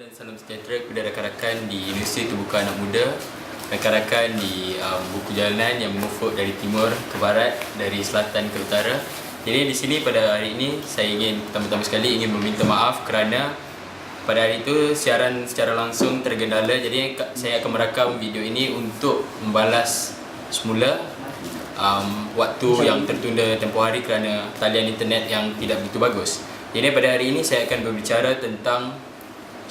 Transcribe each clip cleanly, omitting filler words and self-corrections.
Dan salam sejahtera kepada rakan-rakan di Universiti Terbuka Anak Muda, rakan-rakan di buku jalanan yang mengufuk dari timur ke barat, dari selatan ke utara. Jadi di sini pada hari ini saya ingin pertama-tama sekali ingin meminta maaf kerana pada hari itu siaran secara langsung tergendala. Jadi saya akan merakam video ini untuk membalas semula waktu yang tertunda tempoh hari kerana talian internet yang tidak begitu bagus. Jadi pada hari ini saya akan berbicara tentang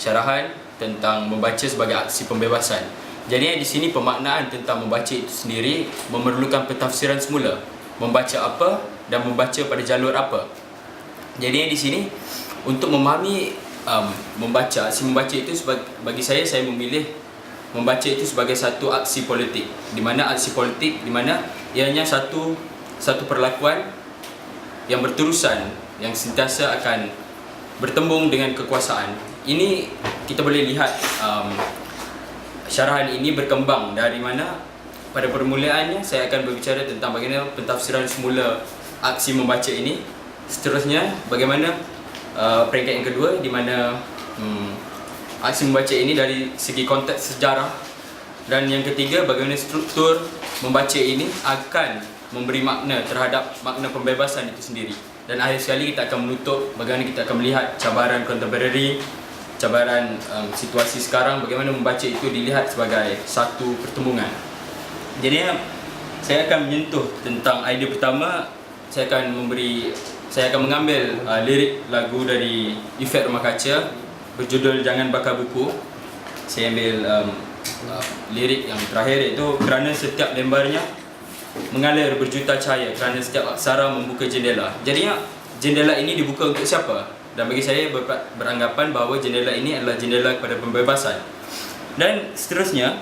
syarahan tentang membaca sebagai aksi pembebasan. Jadi di sini pemaknaan tentang membaca itu sendiri memerlukan pentafsiran semula. Membaca apa dan membaca pada jalur apa. Jadi di sini untuk memahami membaca, aksi membaca itu bagi saya memilih membaca itu sebagai satu aksi politik. Di mana aksi politik di mana ianya satu perlakuan yang berterusan yang sentiasa akan bertembung dengan kekuasaan. Ini kita boleh lihat syarahan ini berkembang dari mana pada permulaannya saya akan berbicara tentang bagaimana pentafsiran semula aksi membaca ini. Seterusnya bagaimana peringkat yang kedua di mana aksi membaca ini dari segi konteks sejarah, dan yang ketiga bagaimana struktur membaca ini akan memberi makna terhadap makna pembebasan itu sendiri. Dan akhir sekali kita akan menutup bagaimana kita akan melihat cabaran contemporary, cabaran situasi sekarang, bagaimana membaca itu dilihat sebagai satu pertembungan. Jadi saya akan menyentuh tentang idea pertama. Saya akan mengambil lirik lagu dari Efek Rumah Kaca berjudul Jangan Bakar Buku. Saya ambil lirik yang terakhir, iaitu kerana setiap lembarnya mengalir berjuta cahaya, kerana setiap aksara membuka jendela. Jadi jendela ini dibuka untuk siapa? Dan bagi saya beranggapan bahawa jendela ini adalah jendela kepada pembebasan. Dan seterusnya,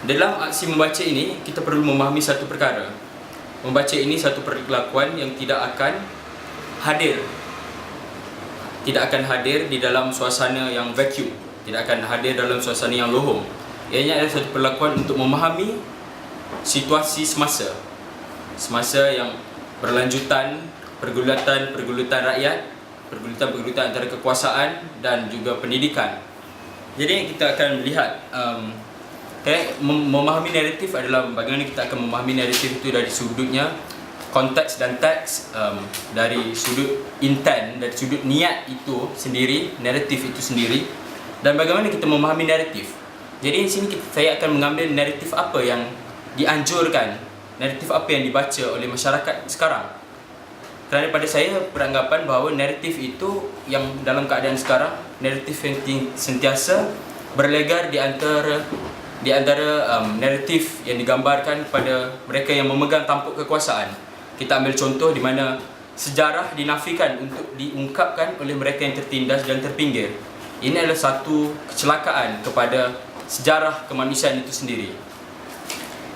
dalam aksi membaca ini kita perlu memahami satu perkara. Membaca ini satu perlakuan yang tidak akan hadir di dalam suasana yang vacuum, tidak akan hadir dalam suasana yang lohong. Ianya adalah satu perlakuan untuk memahami situasi semasa yang berlanjutan, pergulatan rakyat, pergulatan antara kekuasaan dan juga pendidikan. Jadi kita akan melihat memahami naratif adalah bagaimana kita akan memahami naratif itu dari sudutnya konteks dan teks, dari sudut intent, dari sudut niat itu sendiri, naratif itu sendiri, dan bagaimana kita memahami naratif. Jadi di sini saya akan mengambil naratif apa yang dianjurkan, naratif apa yang dibaca oleh masyarakat sekarang. Kerana pada saya beranggapan bahawa naratif itu yang dalam keadaan sekarang, naratif yang sentiasa berlegar di antara naratif yang digambarkan kepada mereka yang memegang tampuk kekuasaan. Kita ambil contoh di mana sejarah dinafikan untuk diungkapkan oleh mereka yang tertindas dan terpinggir. Ini adalah satu kecelakaan kepada sejarah kemanusiaan itu sendiri.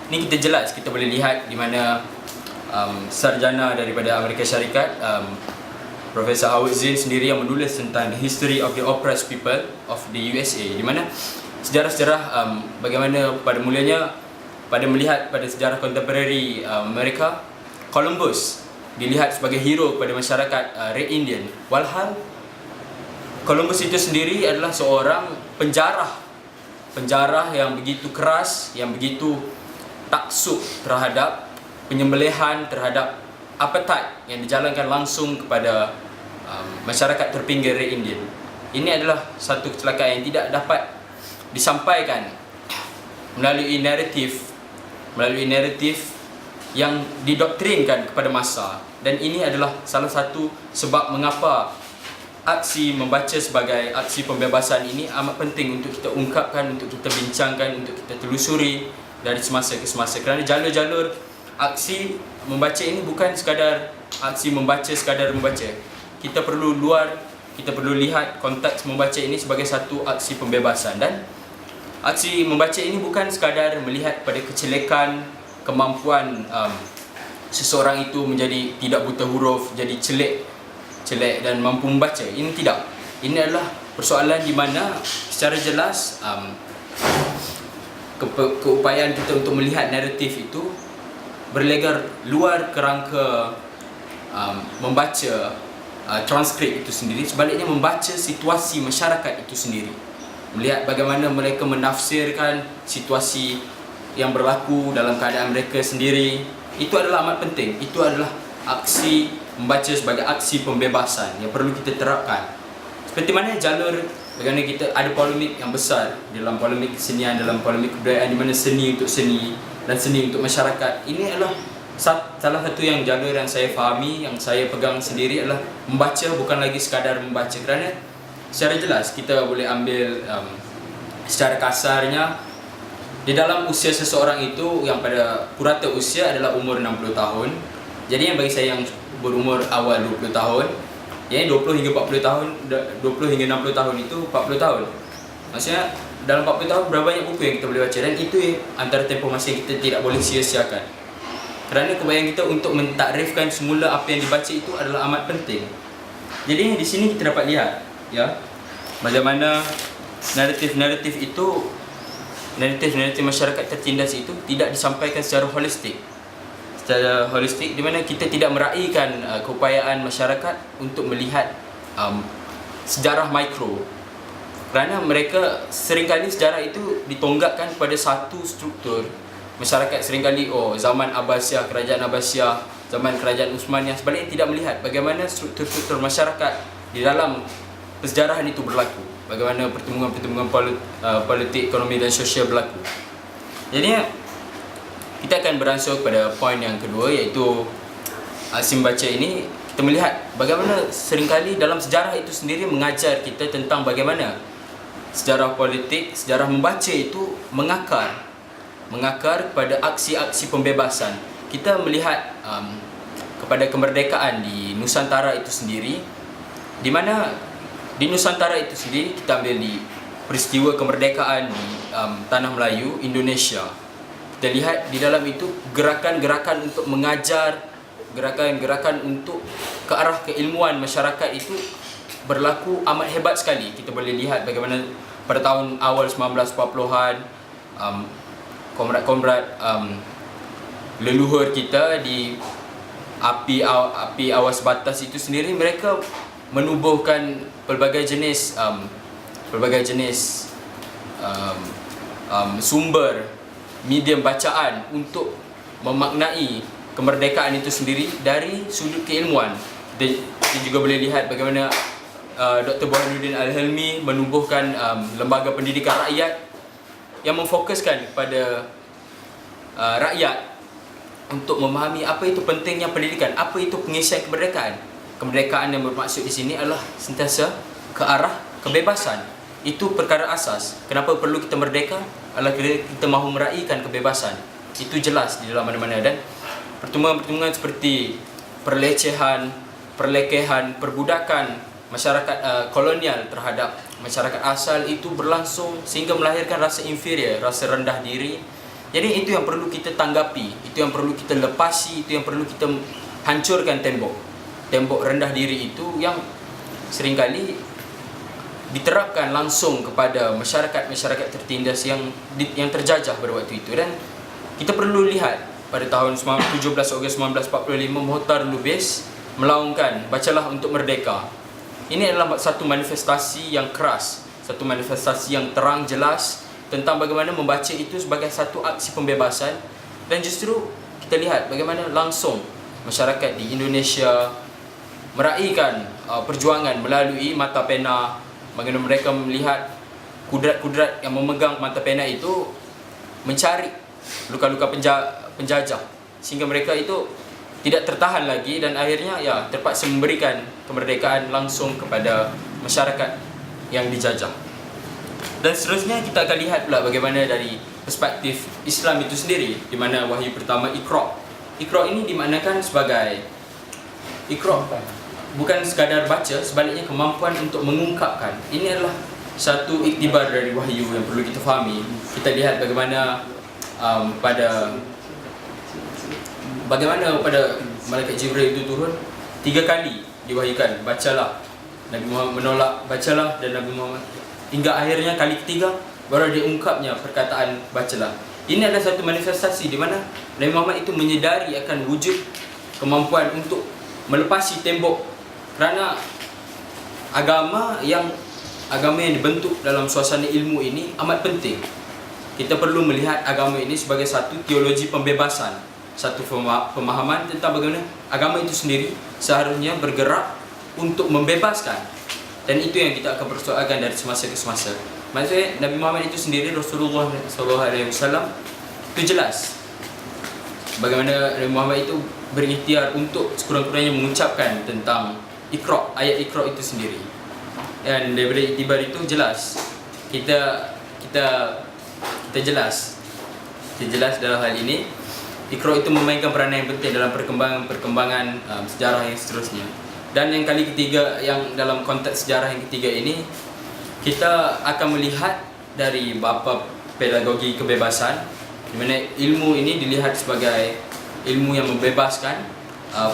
Ini kita boleh lihat di mana sarjana daripada Amerika Syarikat, Profesor Howard Zinn sendiri yang menulis tentang The History of the Oppressed People of the USA, di mana sejarah-sejarah bagaimana pada mulanya melihat pada sejarah contemporary mereka, Columbus dilihat sebagai hero kepada masyarakat Red Indian, walhal Columbus itu sendiri adalah seorang penjarah yang begitu keras, yang begitu taksub terhadap penyembelihan, terhadap apartheid yang dijalankan langsung kepada masyarakat terpinggir Red Indian. Ini adalah satu kecelakaan yang tidak dapat disampaikan melalui naratif yang didoktrinkan kepada massa. Dan ini adalah salah satu sebab mengapa aksi membaca sebagai aksi pembebasan ini amat penting untuk kita ungkapkan, untuk kita bincangkan, untuk kita telusuri dari semasa ke semasa. Kerana jalur-jalur aksi membaca ini bukan sekadar aksi sekadar membaca. Kita perlu lihat konteks membaca ini sebagai satu aksi pembebasan. Dan aksi membaca ini bukan sekadar melihat pada kecelekan kemampuan seseorang itu menjadi tidak buta huruf, jadi celik dan mampu membaca. Ini tidak. Ini adalah persoalan di mana secara jelas keupayaan kita untuk melihat naratif itu berlegar luar kerangka membaca transkrip itu sendiri, sebaliknya membaca situasi masyarakat itu sendiri, melihat bagaimana mereka menafsirkan situasi yang berlaku dalam keadaan mereka sendiri. Itu adalah amat penting. Itu adalah aksi membaca sebagai aksi pembebasan yang perlu kita terapkan. Seperti mana jalur bagaimana kita ada polemik yang besar dalam polemik kesenian, dalam polemik kebudayaan, di mana seni untuk seni dan seni untuk masyarakat. Ini adalah salah satu yang jalur yang saya fahami, yang saya pegang sendiri adalah membaca, bukan lagi sekadar membaca. Kerana secara jelas kita boleh ambil secara kasarnya, di dalam usia seseorang itu yang pada purata usia adalah umur 60 tahun. Jadi yang bagi saya yang berumur awal 20 tahun, ya 20 hingga 40 tahun, 20 hingga 60 tahun itu 40 tahun. Maksudnya dalam 40 tahun berapa banyak buku yang kita boleh baca, dan itu antara tempoh masa yang kita tidak boleh sia-siakan. Kerana kebaikan kita untuk mentakrifkan semula apa yang dibaca itu adalah amat penting. Jadi di sini kita dapat lihat, ya, bagaimana naratif-naratif itu, naratif masyarakat tertindas itu tidak disampaikan secara holistik. Secara holistik, di mana kita tidak meraihkan keupayaan masyarakat untuk melihat sejarah mikro. Kerana mereka seringkali sejarah itu ditonggakkan pada satu struktur. Masyarakat seringkali, zaman Abbasiyah, kerajaan Abbasiyah, zaman kerajaan Uthmaniyah, sebaliknya tidak melihat bagaimana struktur-struktur masyarakat di dalam persejarahan itu berlaku, bagaimana pertemuan-pertemuan politik, ekonomi dan sosial berlaku. Jadi kita akan beransur pada poin yang kedua, iaitu aksi membaca ini. Kita melihat bagaimana seringkali dalam sejarah itu sendiri mengajar kita tentang bagaimana sejarah politik, sejarah membaca itu mengakar kepada aksi-aksi pembebasan. Kita melihat kepada kemerdekaan di Nusantara itu sendiri, di mana di Nusantara itu sendiri kita ambil di peristiwa kemerdekaan di tanah Melayu, Indonesia. Kita lihat di dalam itu gerakan-gerakan untuk mengajar, gerakan-gerakan untuk ke arah keilmuan masyarakat itu berlaku amat hebat sekali. Kita boleh lihat bagaimana pada tahun awal 1940-an komrad-komrad leluhur kita di api awas batas itu sendiri, mereka menubuhkan pelbagai jenis sumber medium bacaan untuk memaknai kemerdekaan itu sendiri dari sudut keilmuan. Kita juga boleh lihat bagaimana Dr. Burhanuddin Al-Hilmi menubuhkan lembaga pendidikan rakyat yang memfokuskan kepada rakyat untuk memahami apa itu pentingnya pendidikan, apa itu pengisian kemerdekaan. Kemerdekaan yang bermaksud di sini adalah sentiasa ke arah kebebasan. Itu perkara asas. Kenapa perlu kita merdeka? Adalah kita mahu meraihkan kebebasan. Itu jelas di dalam mana-mana. Dan pertemuan-pertemuan seperti perlecehan, perlekehan, perbudakan masyarakat kolonial terhadap masyarakat asal itu berlangsung sehingga melahirkan rasa inferior, rasa rendah diri. Jadi itu yang perlu kita tanggapi, itu yang perlu kita lepasi, itu yang perlu kita hancurkan tembok rendah diri itu yang seringkali diterapkan langsung kepada masyarakat tertindas yang terjajah pada waktu itu. Dan kita perlu lihat pada tahun 17 Ogos 1945 Mohtar Lubis melaungkan Bacalah Untuk Merdeka. Ini adalah satu manifestasi yang keras, satu manifestasi yang terang jelas tentang bagaimana membaca itu sebagai satu aksi pembebasan. Dan justru kita lihat bagaimana langsung masyarakat di Indonesia meraihkan perjuangan melalui mata pena, bagaimana mereka melihat kudrat-kudrat yang memegang mata pena itu mencari luka-luka penjajah, sehingga mereka itu tidak tertahan lagi dan akhirnya terpaksa memberikan kemerdekaan langsung kepada masyarakat yang dijajah. Dan seterusnya kita akan lihat pula bagaimana dari perspektif Islam itu sendiri, di mana wahyu pertama Iqra. Iqra ini dimaknakan sebagai Iqra bukan sekadar baca, sebaliknya kemampuan untuk mengungkapkan. Ini adalah satu iktibar dari wahyu yang perlu kita fahami. Kita lihat bagaimana pada malaikat Jibril itu turun 3 kali diwahyukan, bacalah. Nabi Muhammad menolak, bacalah, dan Nabi Muhammad hingga akhirnya kali ketiga baru diungkapnya perkataan bacalah. Ini adalah satu manifestasi di mana Nabi Muhammad itu menyedari akan wujud kemampuan untuk melepasi tembok Kerana agama yang dibentuk dalam suasana ilmu ini amat penting. Kita perlu melihat agama ini sebagai satu teologi pembebasan, satu pemahaman tentang bagaimana agama itu sendiri seharusnya bergerak untuk membebaskan. Dan itu yang kita akan persoalkan dari semasa ke semasa. Maksudnya Nabi Muhammad itu sendiri, Rasulullah SAW, itu jelas bagaimana Nabi Muhammad itu berikhtiar untuk sekurang-kurangnya mengucapkan tentang Iqra, ayat Iqra itu sendiri. Dan daripada iktibar itu jelas kita jelas dalam hal ini Iqra itu memainkan peranan yang penting dalam perkembangan sejarah yang seterusnya. Dan yang kali ketiga, yang dalam konteks sejarah yang ketiga ini, kita akan melihat dari bab pedagogi kebebasan, di mana ilmu ini dilihat sebagai ilmu yang membebaskan.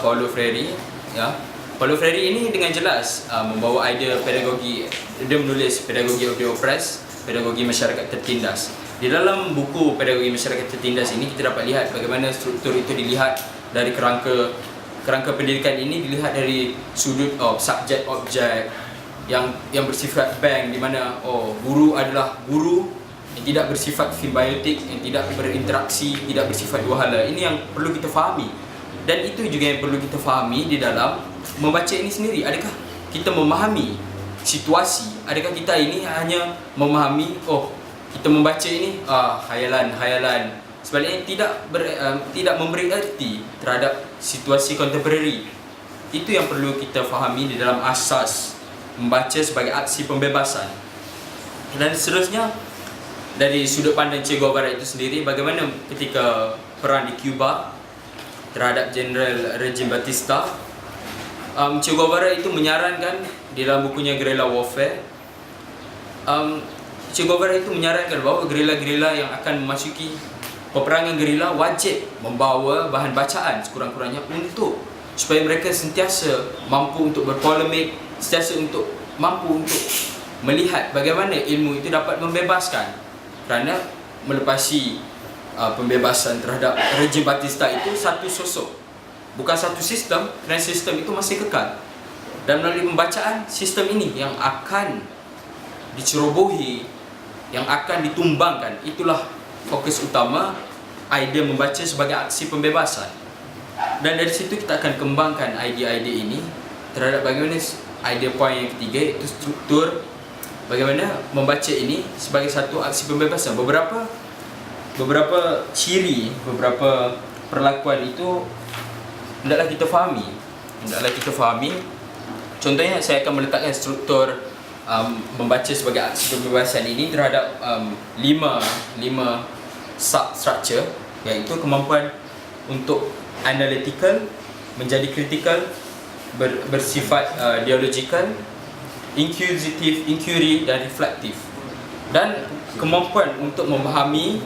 Paulo Freire, ya. Paulo Freire ini dengan jelas membawa idea pedagogi. Dia menulis Pedagogy of the Oppressed, pedagogi masyarakat tertindas. Di dalam buku Pedagogi Masyarakat Tertindas ini, kita dapat lihat bagaimana struktur itu dilihat dari kerangka pendidikan ini, dilihat dari sudut subjek objek yang bersifat bank, di mana guru adalah guru yang tidak bersifat simbiotik, yang tidak berinteraksi, tidak bersifat dua hala. Ini yang perlu kita fahami. Dan itu juga yang perlu kita fahami di dalam membaca ini sendiri. Adakah kita memahami situasi? Adakah kita ini hanya memahami kita membaca ini khayalan. Sebaliknya tidak memberi erti terhadap situasi kontemporari. Itu yang perlu kita fahami di dalam asas membaca sebagai aksi pembebasan. Dan seterusnya, dari sudut pandang Che Guevara itu sendiri, bagaimana ketika perang di Cuba terhadap Jeneral Regime Batista, Che Guevara itu menyarankan di dalam bukunya Guerrilla Warfare, Che Guevara itu menyarankan bahawa gerila-gerila yang akan memasuki peperangan gerila wajib membawa bahan bacaan sekurang-kurangnya supaya mereka sentiasa mampu untuk berpolemik, sentiasa mampu untuk melihat bagaimana ilmu itu dapat membebaskan. Kerana melepasi pembebasan terhadap rejim Batista itu satu sosok, bukan satu sistem, kerana sistem itu masih kekal. Dan melalui pembacaan, sistem ini yang akan dicerobohi, yang akan ditumbangkan. Itulah fokus utama idea membaca sebagai aksi pembebasan. Dan dari situ kita akan kembangkan idea-idea ini terhadap bagaimana idea poin yang ketiga, iaitu struktur bagaimana membaca ini sebagai satu aksi pembebasan. Beberapa ciri, beberapa perlakuan itu hendaklah kita fahami. Contohnya, saya akan meletakkan struktur membaca sebagai aksi pembebasan ini terhadap 5 sub-structure, iaitu kemampuan untuk analytical, menjadi critical, bersifat dialogical, inquisitive, inquiry dan reflective. Dan kemampuan untuk memahami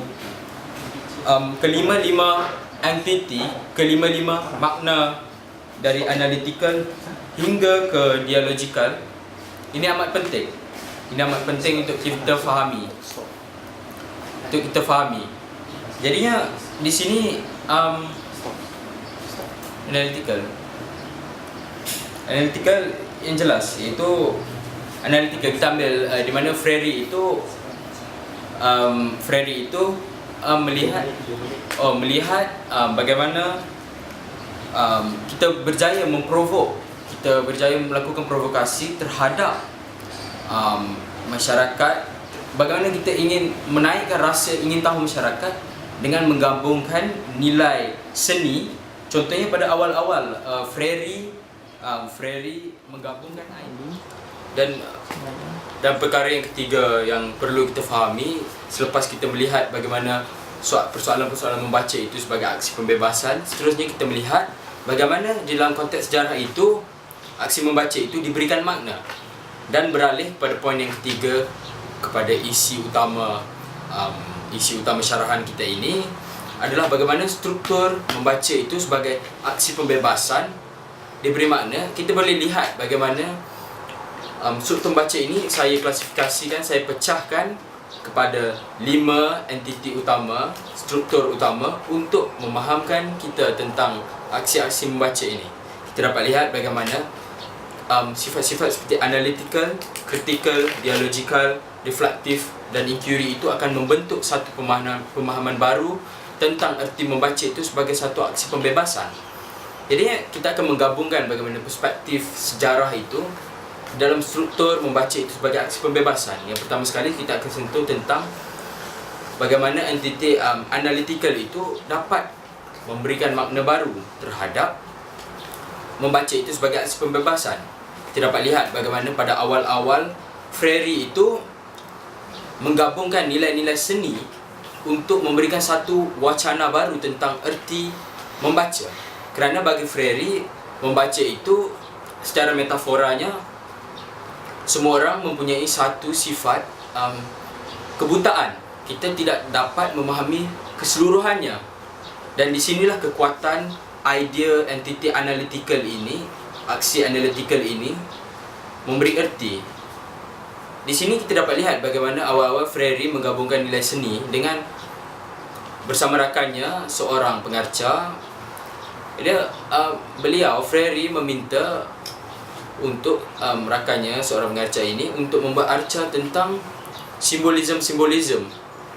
kelima-lima entity, kelima-lima makna dari analytical hingga ke dialogical. Ini amat penting. Untuk kita fahami. Jadinya di sini analytical yang jelas, iaitu analytical kita ambil di mana Freire itu melihat bagaimana kita berjaya kita berjaya melakukan provokasi terhadap masyarakat. Bagaimana kita ingin menaikkan rasa ingin tahu masyarakat dengan menggabungkan nilai seni. Contohnya pada awal-awal Freire menggabungkan ini. Dan perkara yang ketiga yang perlu kita fahami selepas kita melihat bagaimana persoalan-persoalan membaca itu sebagai aksi pembebasan, seterusnya kita melihat bagaimana di dalam konteks sejarah itu aksi membaca itu diberikan makna. Dan beralih pada poin yang ketiga, kepada isi utama syarahan kita ini adalah bagaimana struktur membaca itu sebagai aksi pembebasan diberi makna. Kita boleh lihat bagaimana struktur membaca ini saya klasifikasikan, saya pecahkan kepada 5 entiti utama, struktur utama untuk memahamkan kita tentang aksi-aksi membaca ini. Kita dapat lihat bagaimana sifat-sifat seperti analytical, critical, dialogical, reflektif dan inquiry itu akan membentuk satu pemahaman baru tentang erti membaca itu sebagai satu aksi pembebasan. Jadi kita akan menggabungkan bagaimana perspektif sejarah itu dalam struktur membaca itu sebagai aksi pembebasan. Yang pertama sekali kita akan sentuh tentang bagaimana entiti analytical itu dapat memberikan makna baru terhadap membaca itu sebagai aksi pembebasan. Kita dapat lihat bagaimana pada awal-awal Freire itu menggabungkan nilai-nilai seni untuk memberikan satu wacana baru tentang erti membaca. Kerana bagi Freire, membaca itu secara metaforanya, semua orang mempunyai satu sifat kebutaan. Kita tidak dapat memahami keseluruhannya. Dan di sinilah kekuatan idea entiti analytical ini, aksi analytical ini memberi erti. Di sini kita dapat lihat bagaimana awal-awal Freire menggabungkan nilai seni dengan bersama rakannya seorang pengarca. Beliau Freire meminta untuk rakannya seorang pengarca ini untuk membuat arca tentang simbolisme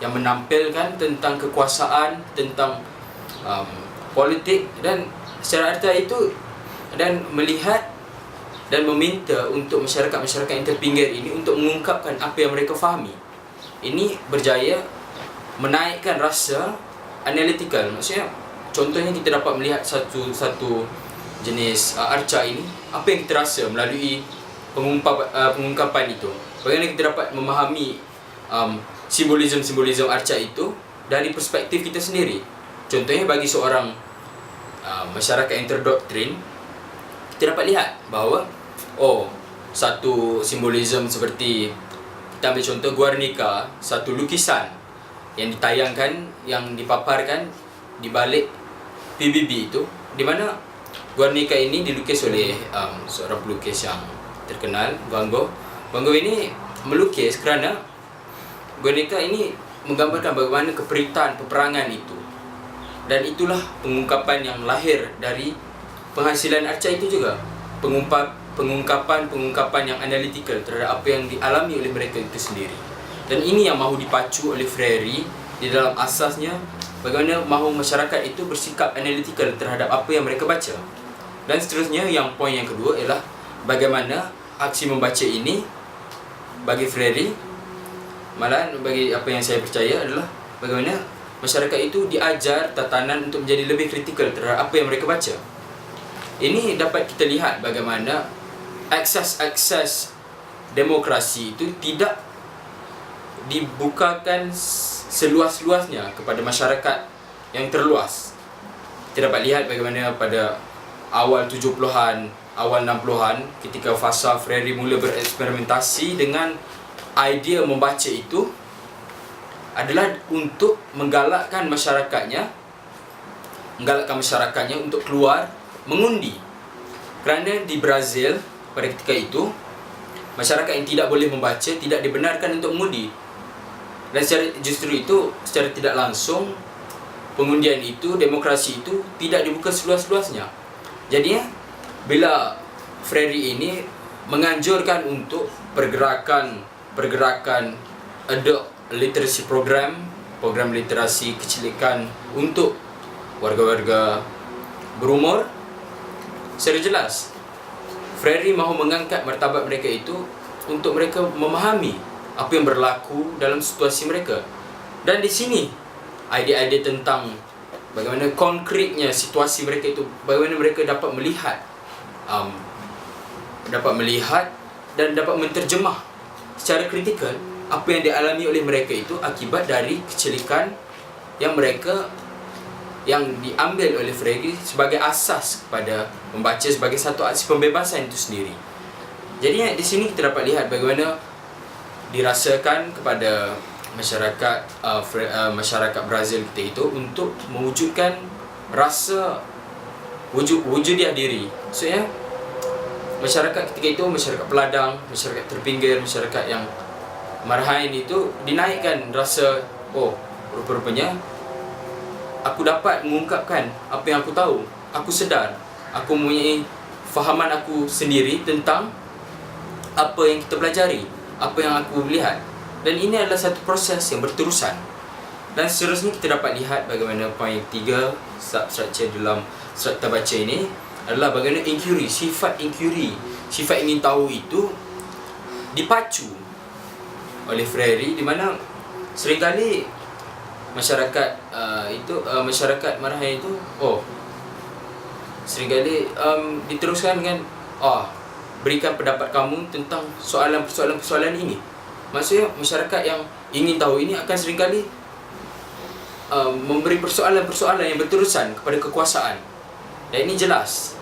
yang menampilkan tentang kekuasaan, tentang politik dan secara arca itu, dan melihat dan meminta untuk masyarakat-masyarakat yang terpinggir ini untuk mengungkapkan apa yang mereka fahami. Ini berjaya menaikkan rasa analytical. Maksudnya, contohnya kita dapat melihat satu jenis arca ini, apa yang kita rasa melalui pengungkapan itu. Bagaimana kita dapat memahami simbolisme arca itu dari perspektif kita sendiri. Contohnya bagi seorang masyarakat yang terdoktrin, kita dapat lihat bahawa satu simbolisme seperti, kita ambil contoh Guernica, satu lukisan yang ditayangkan, yang dipaparkan di balik PBB itu, di mana Guernica ini dilukis oleh seorang pelukis yang terkenal, Van Gogh. Van Gogh ini melukis kerana Guernica ini menggambarkan bagaimana keperitan peperangan itu. Dan itulah pengungkapan yang lahir dari penghasilan arca itu juga. Pengungkapan yang analytical terhadap apa yang dialami oleh mereka itu sendiri. Dan ini yang mahu dipacu oleh Freire di dalam asasnya, bagaimana mahu masyarakat itu bersikap analytical terhadap apa yang mereka baca. Dan seterusnya, yang poin yang kedua ialah bagaimana aksi membaca ini bagi Freire, malahan bagi apa yang saya percaya adalah bagaimana masyarakat itu diajar tatanan untuk menjadi lebih kritikal terhadap apa yang mereka baca. Ini dapat kita lihat bagaimana akses demokrasi itu tidak dibukakan seluas-luasnya kepada masyarakat yang terluas. Kita dapat lihat bagaimana pada awal 70-an, awal 60-an, ketika fasa Freire mula bereksperimentasi dengan idea membaca itu, adalah untuk menggalakkan masyarakatnya untuk keluar mengundi. Kerana di Brazil pada ketika itu, masyarakat yang tidak boleh membaca tidak dibenarkan untuk mengundi. Dan justru itu, secara tidak langsung, pengundian itu, demokrasi itu tidak dibuka seluas-luasnya. Jadinya, bila Freire ini menganjurkan untuk pergerakan adult literacy program literasi kecilikan untuk warga-warga berumur, secara jelas Freire mahu mengangkat martabat mereka itu untuk mereka memahami apa yang berlaku dalam situasi mereka. Dan di sini idea-idea tentang bagaimana konkretnya situasi mereka itu, bagaimana mereka dapat melihat dan dapat menterjemah secara kritikal apa yang dialami oleh mereka itu akibat dari kecilikan yang diambil oleh Freire sebagai asas kepada membaca sebagai satu aksi pembebasan itu sendiri. Jadi di sini kita dapat lihat bagaimana dirasakan kepada masyarakat Brazil kita itu untuk mewujudkan rasa wujudiah diri. Maksudnya masyarakat ketika itu, masyarakat peladang, masyarakat terpinggir, masyarakat yang marhain itu dinaikkan rasa, rupa-rupanya aku dapat mengungkapkan apa yang aku tahu. Aku sedar aku mempunyai fahaman aku sendiri tentang apa yang kita pelajari, apa yang aku lihat. Dan ini adalah satu proses yang berterusan. Dan seterusnya kita dapat lihat bagaimana poin 3 substructure dalam surat kita baca ini adalah bagaimana inquiry, sifat inquiry, sifat ingin tahu itu dipacu oleh Freire, di mana seringkali masyarakat masyarakat marahan itu seringkali diteruskan kan, berikan pendapat kamu tentang persoalan ini. Maksudnya masyarakat yang ingin tahu ini akan seringkali memberi persoalan-persoalan yang berterusan kepada kekuasaan. Dan ini jelas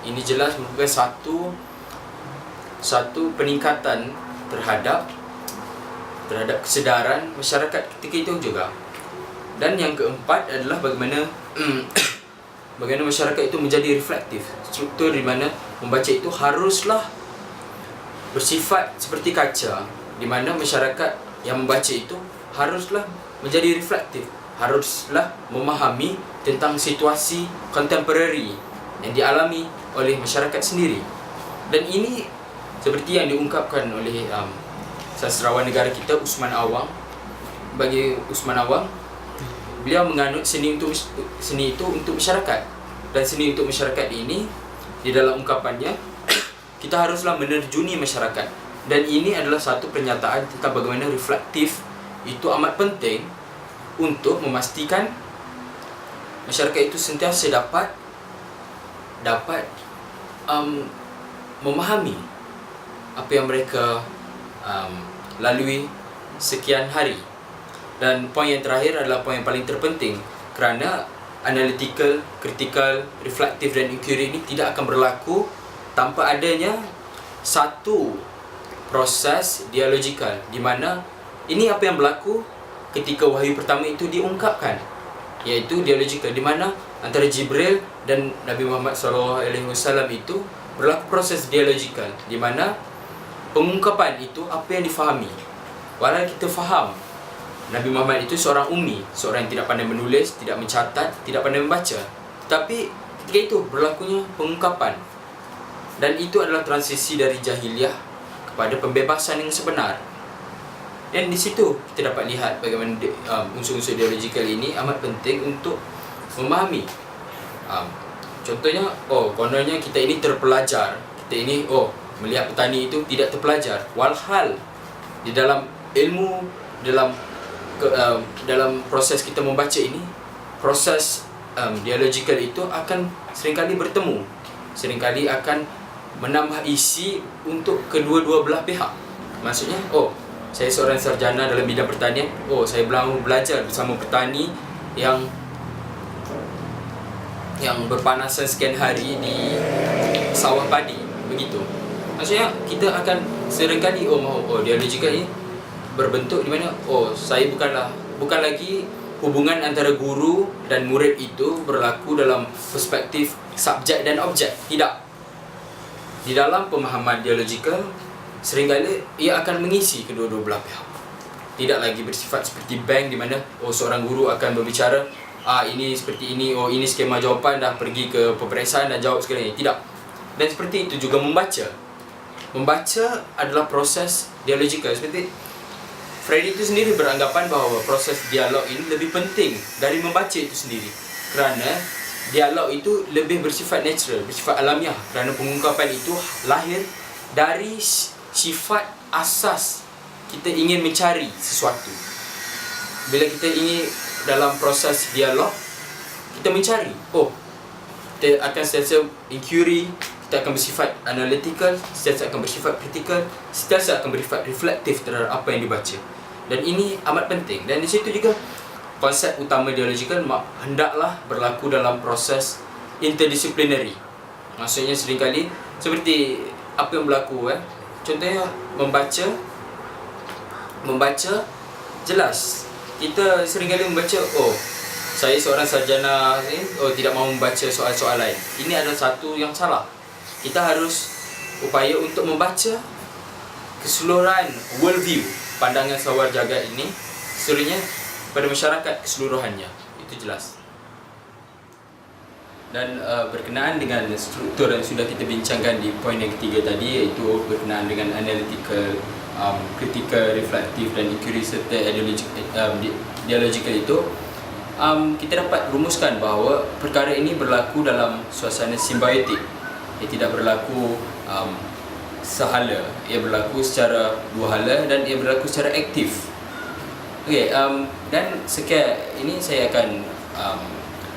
merupakan satu peningkatan terhadap kesedaran masyarakat ketika itu juga. Dan yang keempat adalah bagaimana bagaimana masyarakat itu menjadi reflektif. Struktur di mana membaca itu haruslah bersifat seperti kaca, di mana masyarakat yang membaca itu haruslah menjadi reflektif, haruslah memahami tentang situasi contemporary yang dialami oleh masyarakat sendiri. Dan ini seperti yang diungkapkan oleh sastrawan negara kita Usman Awang. Bagi Usman Awang, beliau menganut seni itu untuk masyarakat. Dan seni untuk masyarakat ini, di dalam ungkapannya, kita haruslah menerjuni masyarakat. Dan ini adalah satu pernyataan tentang bagaimana reflektif itu amat penting untuk memastikan masyarakat itu sentiasa dapat memahami apa yang mereka lalui sekian hari. Dan poin yang terakhir adalah poin yang paling terpenting, kerana analytical, critical, reflektif dan inquiry ini tidak akan berlaku tanpa adanya satu proses dialogikal, di mana ini apa yang berlaku ketika wahyu pertama itu diungkapkan, iaitu dialogikal, di mana antara Jibril dan Nabi Muhammad SAW itu berlaku proses dialogikal, di mana pengungkapan itu apa yang difahami. Walau kita faham Nabi Muhammad itu seorang ummi, seorang yang tidak pandai menulis, tidak mencatat, tidak pandai membaca, tapi ketika itu berlakunya pengungkapan. Dan itu adalah transisi dari jahiliyah kepada pembebasan yang sebenar. Dan di situ kita dapat lihat bagaimana unsur-unsur dialogikal ini amat penting untuk memahami. Contohnya, kononnya kita ini terpelajar, kita ini melihat petani itu tidak terpelajar. Walhal di dalam ilmu, dalam proses kita membaca ini, proses dialogikal itu akan seringkali bertemu, seringkali akan menambah isi untuk kedua-dua belah pihak. Maksudnya, saya seorang sarjana dalam bidang pertanian, saya belajar bersama petani yang berpanasan sekian hari di sawah padi, begitu. Maksudnya kita akan seringkali dialogikal ini berbentuk di mana saya bukan lagi hubungan antara guru dan murid itu berlaku dalam perspektif subjek dan objek. Tidak. Di dalam pemahaman dialogikal, seringkali ia akan mengisi kedua-dua belah pihak. Tidak lagi bersifat seperti bank di mana seorang guru akan berbicara, ini seperti ini, ini skema jawapan, dah pergi ke peperiksaan dan jawab sekali. Tidak. Dan seperti itu juga membaca. Membaca adalah proses dialogikal. Seperti Freire itu sendiri beranggapan bahawa proses dialog ini lebih penting dari membaca itu sendiri, kerana dialog itu lebih bersifat natural, bersifat alamiah, kerana pengungkapan itu lahir dari sifat asas kita ingin mencari sesuatu. Bila kita ingin dalam proses dialog, kita mencari, kita akan sentiasa inquiry, kita akan bersifat analytical, sentiasa akan bersifat critical, sentiasa akan bersifat reflektif terhadap apa yang dibaca. Dan ini amat penting. Dan di situ juga konsep utama dialogikal hendaklah berlaku dalam proses interdisciplinary. Maksudnya seringkali seperti apa yang berlaku, contohnya membaca jelas. Kita seringkali membaca, saya seorang sarjana tidak mahu membaca soal-soal lain. Ini adalah satu yang salah. Kita harus upaya untuk membaca keseluruhan worldview, pandangan sawar jagat ini, seluruhnya pada masyarakat keseluruhannya. Itu jelas. Dan berkenaan dengan struktur yang sudah kita bincangkan di poin yang ketiga tadi, iaitu berkenaan dengan analytical, critical, reflective dan inquiry serta dialogical itu, kita dapat rumuskan bahawa perkara ini berlaku dalam suasana simbiotik. Ia tidak berlaku sehala, ia berlaku secara dua hala dan ia berlaku secara aktif. Okey, dan sekian ini saya akan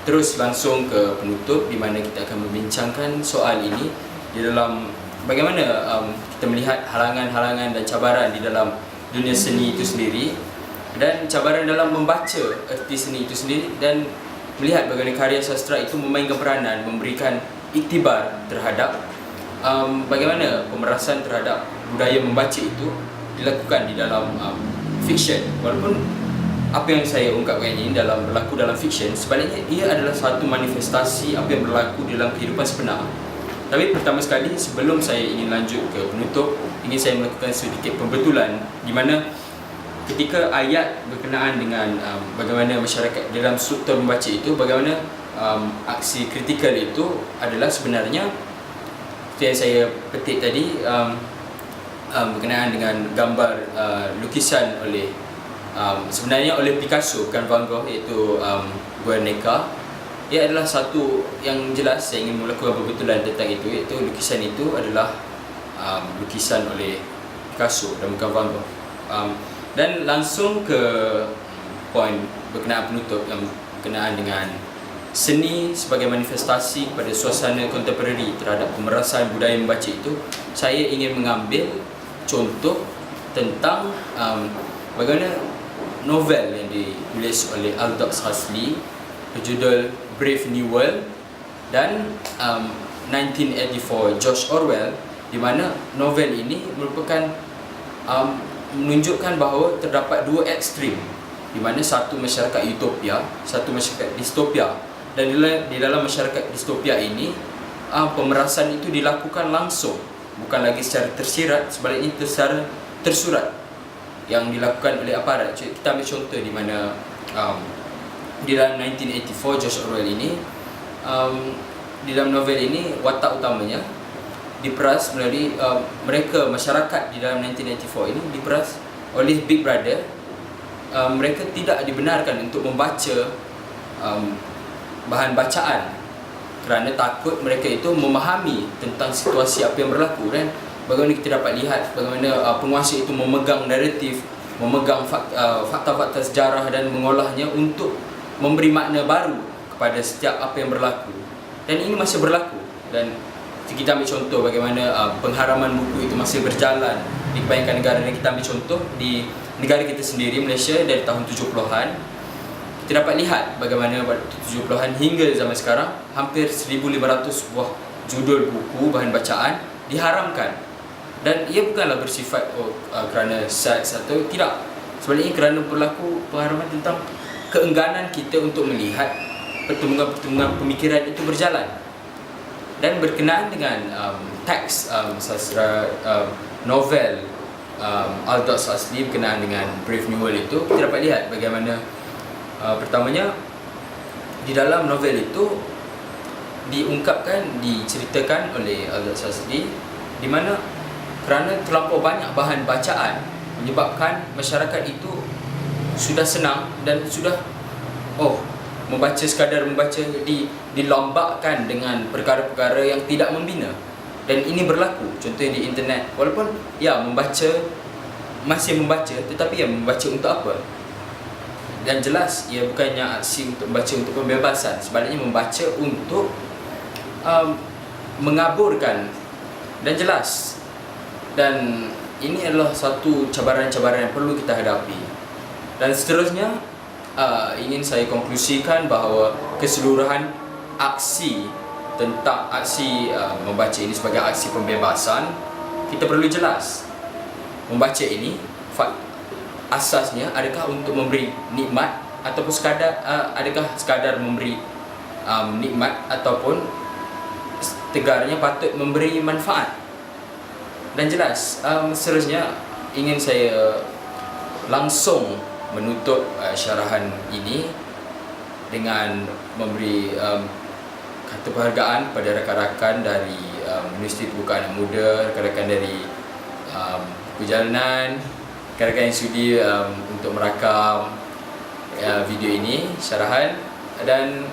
terus langsung ke penutup, di mana kita akan membincangkan soal ini di dalam bagaimana kita melihat halangan-halangan dan cabaran di dalam dunia seni itu sendiri, dan cabaran dalam membaca erti seni itu sendiri, dan melihat bagaimana karya sastra itu memainkan peranan, memberikan iktibar terhadap bagaimana pemerasan terhadap budaya membaca itu dilakukan di dalam fiction. Walaupun apa yang saya ungkapkan ini berlaku dalam fiction, sebaliknya ia adalah satu manifestasi apa yang berlaku dalam kehidupan sebenar. Tapi pertama sekali, sebelum saya ingin lanjut ke penutup, ingin saya melakukan sedikit pembetulan, di mana ketika ayat berkenaan dengan bagaimana masyarakat dalam struktur membaca itu, bagaimana aksi kritikal itu adalah sebenarnya yang saya petik tadi, berkenaan dengan gambar lukisan oleh sebenarnya oleh Picasso, bukan Van Gogh, iaitu Guernica. Ia adalah satu yang jelas saya ingin melakukan pembetulan tentang itu, iaitu lukisan itu adalah lukisan oleh Picasso dan bukan Van Gogh. Dan langsung ke poin berkenaan penutup yang berkenaan dengan seni sebagai manifestasi pada suasana kontemporari terhadap pemerasan budaya membaca itu, saya ingin mengambil contoh tentang bagaimana novel yang ditulis oleh Aldous Huxley berjudul Brave New World dan 1984 George Orwell, di mana novel ini merupakan menunjukkan bahawa terdapat dua ekstrim, di mana satu masyarakat utopia, satu masyarakat distopia, dan di dalam masyarakat distopia ini pemerasan itu dilakukan langsung, bukan lagi secara tersirat, sebaliknya secara tersurat yang dilakukan oleh aparat. Kita ambil contoh di mana di dalam 1984 George Orwell ini, di dalam novel ini watak utamanya diperas melalui mereka, masyarakat di dalam 1984 ini diperas oleh Big Brother. Mereka tidak dibenarkan untuk membaca bahan bacaan kerana takut mereka itu memahami tentang situasi apa yang berlaku. Dan bagaimana kita dapat lihat bagaimana penguasa itu memegang naratif, memegang fakta-fakta sejarah dan mengolahnya untuk memberi makna baru kepada setiap apa yang berlaku. Dan ini masih berlaku. Dan kita ambil contoh bagaimana pengharaman buku itu masih berjalan di kebanyakan negara. Dan kita ambil contoh di negara kita sendiri, Malaysia, dari tahun 70-an. Kita dapat lihat bagaimana pada 70-an hingga zaman sekarang hampir 1,500 buah judul buku bahan bacaan diharamkan. Dan ia bukanlah bersifat kerana seks atau tidak, sebaliknya kerana berlaku pengharaman tentang keengganan kita untuk melihat pertumbuhan pemikiran itu berjalan. Dan berkenaan dengan teks sastra novel Aldous Huxley berkenaan dengan Brave New World itu, kita dapat lihat bagaimana pertamanya di dalam novel itu diceritakan oleh Aldous Huxley, di mana kerana terlampau banyak bahan bacaan menyebabkan masyarakat itu sudah senang dan sudah sekadar membaca dilambakkan dengan perkara-perkara yang tidak membina. Dan ini berlaku contohnya di internet. Walaupun masih membaca, tetapi membaca untuk apa? Dan jelas ia bukannya aksi untuk membaca untuk pembebasan, sebaliknya membaca untuk mengaburkan. Dan jelas, dan ini adalah satu cabaran-cabaran yang perlu kita hadapi. Dan seterusnya, ingin saya konklusikan bahawa keseluruhan aksi membaca ini sebagai aksi pembebasan, kita perlu jelas membaca ini asasnya adakah untuk memberi nikmat ataupun sekadar memberi nikmat, ataupun tegarnya patut memberi manfaat. Dan jelas, seterusnya ingin saya langsung menutup syarahan ini dengan memberi kata penghargaan pada rakan-rakan dari Universiti Terbuka Anak Muda, rakan-rakan dari perjalanan, rakan-rakan yang sudi untuk merakam video ini, syarahan. Dan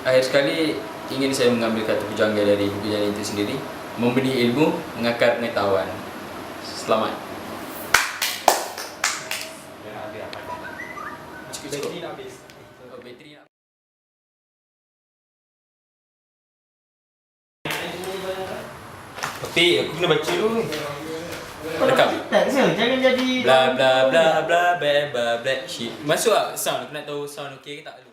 akhir sekali ingin saya mengambil kata pujangga dari perjalanan itu sendiri, memberi ilmu, mengakar pengetahuan. Selamat. Bateri nak habis. Bateri nak. Tapi aku kena baca dulu. Rekam. Tak se, jangan jadi Bla bla bla bla bla bla bla shit. Masuk tak sound? Aku nak tahu sound okey ke tak dulu.